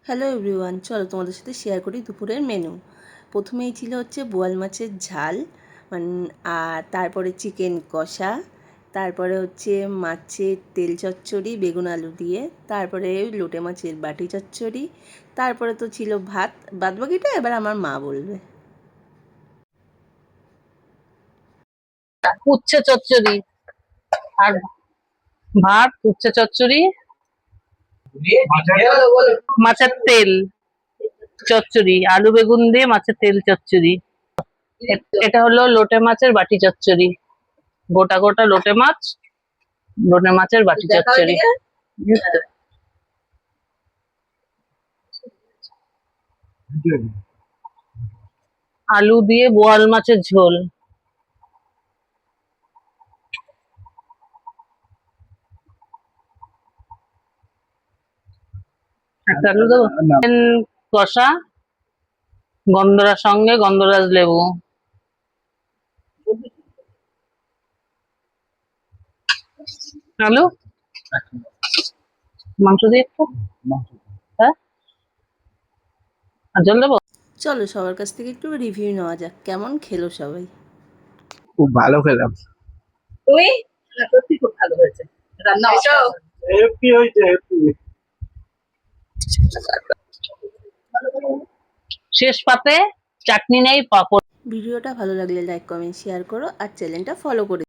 Hello everyone, চলো তোমাদের সাথে শেয়ার করি দুপুরের মেনু। প্রথমেই ছিল হচ্ছে বোয়াল মাছের ঝাল, আর তারপরে চিকেন কষা, তারপরে হচ্ছে মাছের তেল চচ্চড়ি বেগুন আলু দিয়ে, তারপরে লোটে মাছের বাটি চচ্চড়ি, তারপরে তো ছিল ভাত। বাদবাকিটা এবার আমার মা বলবে। উচ্ছে চচ্চড়ি আর ভাত, উচ্ছে চচ্চড়ি, মাছের তেল চচ্চড়ি, আলু বেগুন দিয়ে মাছের তেল চচ্চড়ি। এটা হলো লোটে মাছের বাটি চচ্চড়ি, গোটা গোটা লোটে মাছের বাটি চচ্চড়ি। আলু দিয়ে বোয়াল মাছের ঝোল। একটা আলু দেবো। কষা, গন্ধরাজ সঙ্গে গন্ধরাজ লেবু। আলু মাংস দিয়ে একটু, হ্যাঁ, আর জল দেবো। চলো সবার কাছ থেকে একটু রিভিউ নেওয়া যাক, কেমন খেলো সবাই। খুব ভালো খেলাম। তুই? সত্যি খুব ভালো হয়েছে রান্না। হেপি হয়েছে, হেপি। শেষ পাতে চাটনি নেই, পাঁপড়। ভিডিওটা ভালো লাগলে লাইক কমেন্ট শেয়ার করো আর চ্যানেলটা ফলো করে